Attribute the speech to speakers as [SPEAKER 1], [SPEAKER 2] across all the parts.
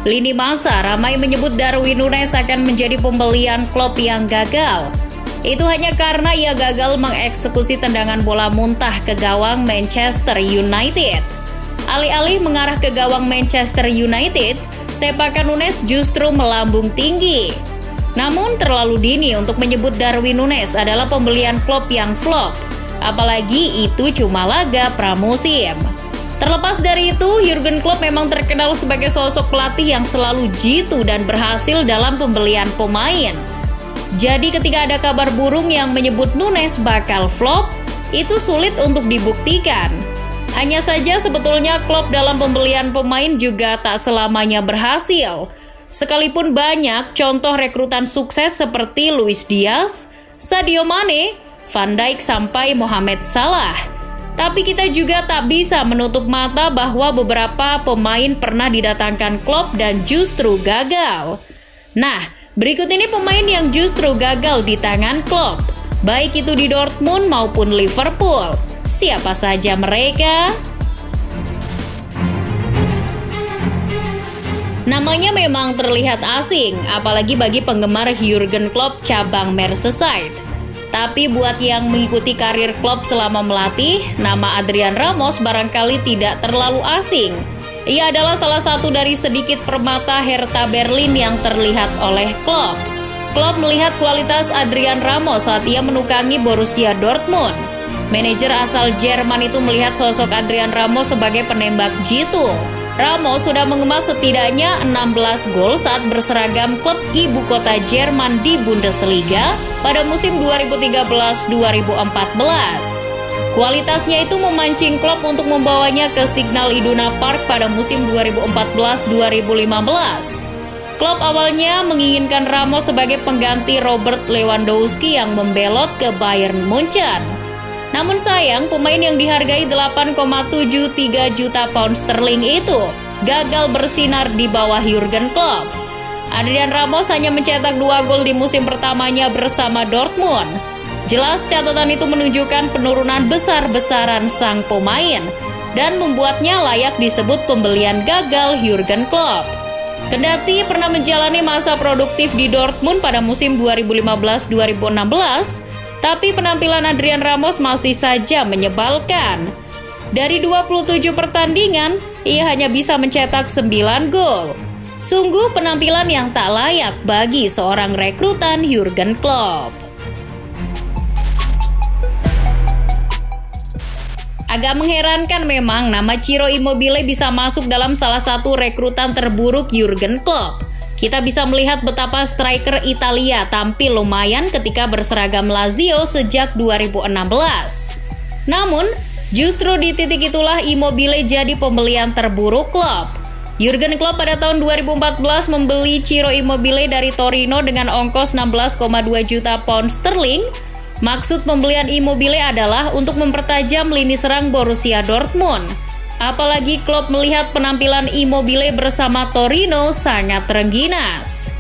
[SPEAKER 1] Lini masa ramai menyebut Darwin Núñez akan menjadi pembelian klub yang gagal. Itu hanya karena ia gagal mengeksekusi tendangan bola muntah ke gawang Manchester United. Alih-alih mengarah ke gawang Manchester United, sepakan Núñez justru melambung tinggi. Namun terlalu dini untuk menyebut Darwin Núñez adalah pembelian klub yang flop. Apalagi itu cuma laga pramusim. Terlepas dari itu, Jurgen Klopp memang terkenal sebagai sosok pelatih yang selalu jitu dan berhasil dalam pembelian pemain. Jadi ketika ada kabar burung yang menyebut Núñez bakal flop, itu sulit untuk dibuktikan. Hanya saja sebetulnya Klopp dalam pembelian pemain juga tak selamanya berhasil. Sekalipun banyak contoh rekrutan sukses seperti Luis Diaz, Sadio Mane, Van Dijk sampai Mohamed Salah. Tapi kita juga tak bisa menutup mata bahwa beberapa pemain pernah didatangkan Klopp dan justru gagal. Nah, berikut ini pemain yang justru gagal di tangan Klopp, baik itu di Dortmund maupun Liverpool. Siapa saja mereka? Namanya memang terlihat asing, apalagi bagi penggemar Jurgen Klopp cabang Merseyside. Tapi buat yang mengikuti karir Klopp selama melatih, nama Adrian Ramos barangkali tidak terlalu asing. Ia adalah salah satu dari sedikit permata Hertha Berlin yang terlihat oleh Klopp. Klopp melihat kualitas Adrian Ramos saat ia menukangi Borussia Dortmund. Manajer asal Jerman itu melihat sosok Adrian Ramos sebagai penembak jitu. Ramos sudah mengemas setidaknya 16 gol saat berseragam klub ibu kota Jerman di Bundesliga pada musim 2013-2014. Kualitasnya itu memancing Klopp untuk membawanya ke Signal Iduna Park pada musim 2014-2015. Klopp awalnya menginginkan Ramos sebagai pengganti Robert Lewandowski yang membelot ke Bayern Munchen. Namun sayang, pemain yang dihargai 8,73 juta pound sterling itu gagal bersinar di bawah Jurgen Klopp. Adrian Ramos hanya mencetak 2 gol di musim pertamanya bersama Dortmund. Jelas catatan itu menunjukkan penurunan besar-besaran sang pemain dan membuatnya layak disebut pembelian gagal Jurgen Klopp. Kendati pernah menjalani masa produktif di Dortmund pada musim 2015-2016, tapi penampilan Adrian Ramos masih saja menyebalkan. Dari 27 pertandingan, ia hanya bisa mencetak 9 gol. Sungguh penampilan yang tak layak bagi seorang rekrutan Jurgen Klopp. Agak mengherankan memang nama Ciro Immobile bisa masuk dalam salah satu rekrutan terburuk Jurgen Klopp. Kita bisa melihat betapa striker Italia tampil lumayan ketika berseragam Lazio sejak 2016. Namun, justru di titik itulah Immobile jadi pembelian terburuk Klopp. Jurgen Klopp pada tahun 2014 membeli Ciro Immobile dari Torino dengan ongkos 16,2 juta pound sterling. Maksud pembelian Immobile adalah untuk mempertajam lini serang Borussia Dortmund. Apalagi Klopp melihat penampilan Immobile bersama Torino sangat rengginas.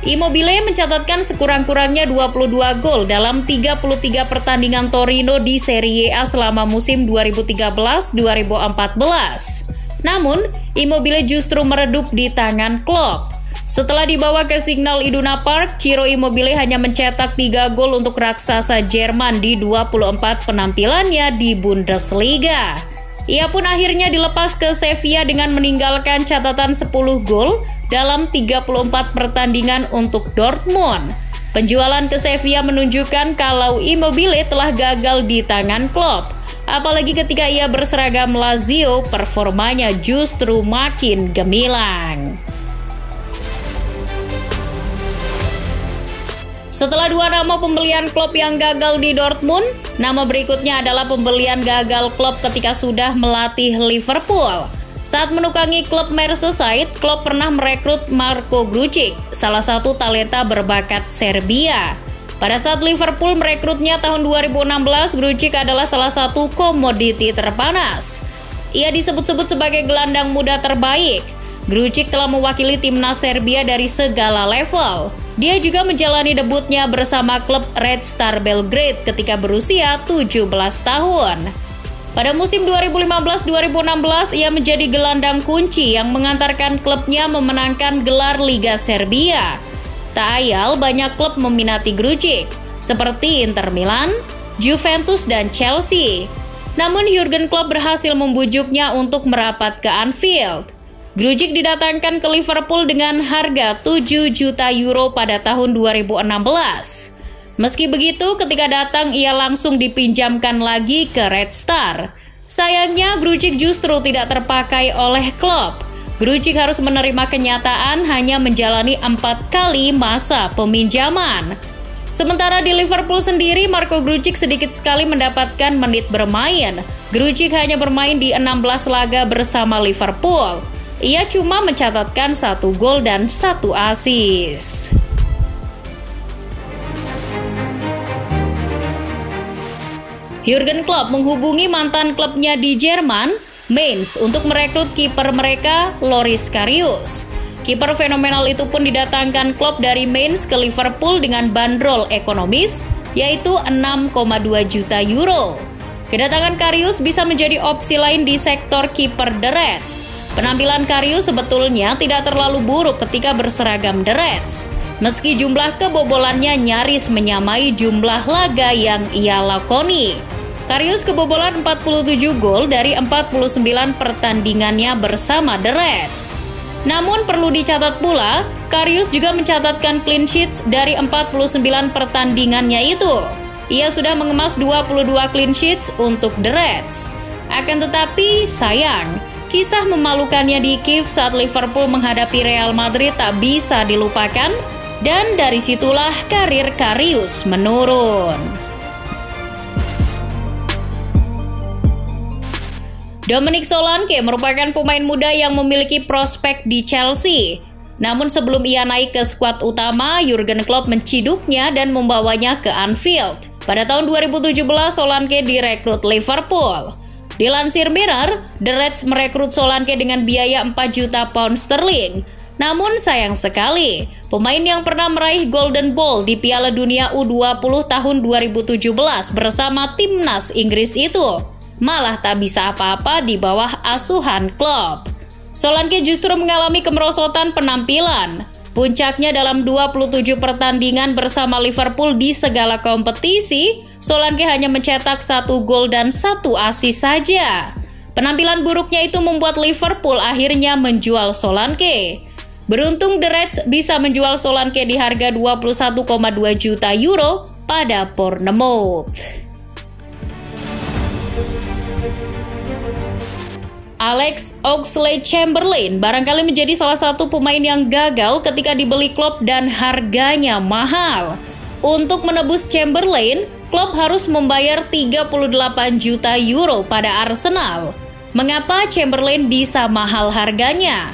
[SPEAKER 1] Immobile mencatatkan sekurang-kurangnya 22 gol dalam 33 pertandingan Torino di Serie A selama musim 2013-2014. Namun, Immobile justru meredup di tangan Klopp. Setelah dibawa ke Signal Iduna Park, Ciro Immobile hanya mencetak 3 gol untuk raksasa Jerman di 24 penampilannya di Bundesliga. Ia pun akhirnya dilepas ke Sevilla dengan meninggalkan catatan 10 gol dalam 34 pertandingan untuk Dortmund. Penjualan ke Sevilla menunjukkan kalau Immobile telah gagal di tangan Klopp. Apalagi ketika ia berseragam Lazio, performanya justru makin gemilang. Setelah 2 nama pembelian Klopp yang gagal di Dortmund, nama berikutnya adalah pembelian gagal Klopp ketika sudah melatih Liverpool. Saat menukangi klub Merseyside, Klopp pernah merekrut Marko Grujic, salah satu talenta berbakat Serbia. Pada saat Liverpool merekrutnya tahun 2016, Grujic adalah salah satu komoditi terpanas. Ia disebut-sebut sebagai gelandang muda terbaik. Grujic telah mewakili timnas Serbia dari segala level. Dia juga menjalani debutnya bersama klub Red Star Belgrade ketika berusia 17 tahun. Pada musim 2015-2016, ia menjadi gelandang kunci yang mengantarkan klubnya memenangkan gelar Liga Serbia. Tak ayal banyak klub meminati Grujic, seperti Inter Milan, Juventus, dan Chelsea. Namun Jurgen Klopp berhasil membujuknya untuk merapat ke Anfield. Grujic didatangkan ke Liverpool dengan harga 7 juta euro pada tahun 2016. Meski begitu, ketika datang ia langsung dipinjamkan lagi ke Red Star. Sayangnya Grujic justru tidak terpakai oleh Klopp. Grujic harus menerima kenyataan hanya menjalani 4 kali masa peminjaman. Sementara di Liverpool sendiri, Marko Grujic sedikit sekali mendapatkan menit bermain. Grujic hanya bermain di 16 laga bersama Liverpool. Ia cuma mencatatkan 1 gol dan 1 assist. Jurgen Klopp menghubungi mantan klubnya di Jerman, Mainz, untuk merekrut kiper mereka, Loris Karius. Kiper fenomenal itu pun didatangkan Klopp dari Mainz ke Liverpool dengan bandrol ekonomis, yaitu 6,2 juta euro. Kedatangan Karius bisa menjadi opsi lain di sektor kiper The Reds. Penampilan Karius sebetulnya tidak terlalu buruk ketika berseragam The Reds, meski jumlah kebobolannya nyaris menyamai jumlah laga yang ia lakoni. Karius kebobolan 47 gol dari 49 pertandingannya bersama The Reds. Namun perlu dicatat pula, Karius juga mencatatkan clean sheets dari 49 pertandingannya itu. Ia sudah mengemas 22 clean sheets untuk The Reds. Akan tetapi, sayang, kisah memalukannya di Kiev saat Liverpool menghadapi Real Madrid tak bisa dilupakan, dan dari situlah karir Karius menurun. Dominic Solanke merupakan pemain muda yang memiliki prospek di Chelsea. Namun sebelum ia naik ke skuad utama, Jurgen Klopp menciduknya dan membawanya ke Anfield. Pada tahun 2017, Solanke direkrut Liverpool. Dilansir Mirror, The Reds merekrut Solanke dengan biaya 4 juta pound sterling. Namun sayang sekali, pemain yang pernah meraih Golden Ball di Piala Dunia U20 tahun 2017 bersama timnas Inggris itu malah tak bisa apa-apa di bawah asuhan Klopp. Solanke justru mengalami kemerosotan penampilan. Puncaknya dalam 27 pertandingan bersama Liverpool di segala kompetisi, Solanke hanya mencetak 1 gol dan 1 assist saja. Penampilan buruknya itu membuat Liverpool akhirnya menjual Solanke. Beruntung The Reds bisa menjual Solanke di harga 21,2 juta euro pada Bournemouth. Alex Oxlade-Chamberlain barangkali menjadi salah satu pemain yang gagal ketika dibeli Klopp dan harganya mahal. Untuk menebus Chamberlain, Klopp harus membayar 38 juta euro pada Arsenal. Mengapa Chamberlain bisa mahal harganya?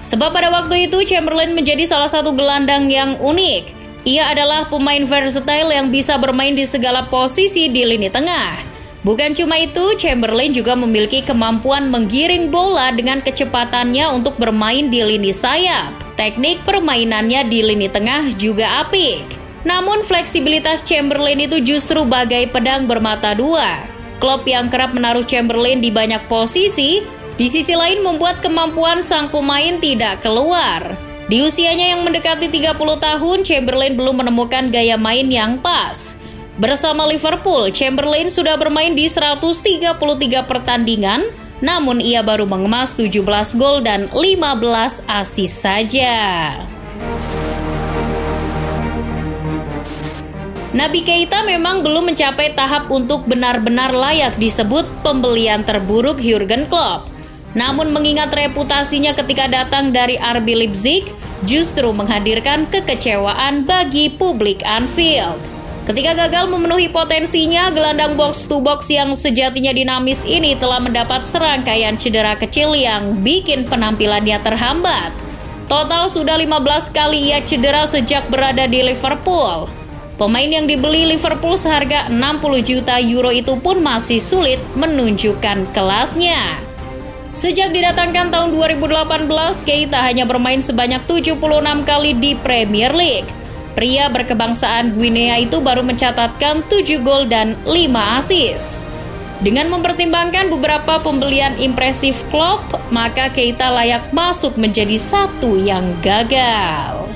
[SPEAKER 1] Sebab pada waktu itu Chamberlain menjadi salah satu gelandang yang unik. Ia adalah pemain versatile yang bisa bermain di segala posisi di lini tengah. Bukan cuma itu, Chamberlain juga memiliki kemampuan menggiring bola dengan kecepatannya untuk bermain di lini sayap. Teknik permainannya di lini tengah juga apik. Namun fleksibilitas Chamberlain itu justru bagai pedang bermata dua. Klopp yang kerap menaruh Chamberlain di banyak posisi, di sisi lain membuat kemampuan sang pemain tidak keluar. Di usianya yang mendekati 30 tahun, Chamberlain belum menemukan gaya main yang pas. Bersama Liverpool, Chamberlain sudah bermain di 133 pertandingan, namun ia baru mengemas 17 gol dan 15 assist saja. Naby Keita memang belum mencapai tahap untuk benar-benar layak disebut pembelian terburuk Jurgen Klopp. Namun mengingat reputasinya ketika datang dari RB Leipzig, justru menghadirkan kekecewaan bagi publik Anfield. Ketika gagal memenuhi potensinya, gelandang box-to-box yang sejatinya dinamis ini telah mendapat serangkaian cedera kecil yang bikin penampilannya terhambat. Total sudah 15 kali ia cedera sejak berada di Liverpool. Pemain yang dibeli Liverpool seharga 60 juta euro itu pun masih sulit menunjukkan kelasnya. Sejak didatangkan tahun 2018, Keita hanya bermain sebanyak 76 kali di Premier League. Pria berkebangsaan Guinea itu baru mencatatkan 7 gol dan 5 assist. Dengan mempertimbangkan beberapa pembelian impresif Klopp, maka Keita layak masuk menjadi satu yang gagal.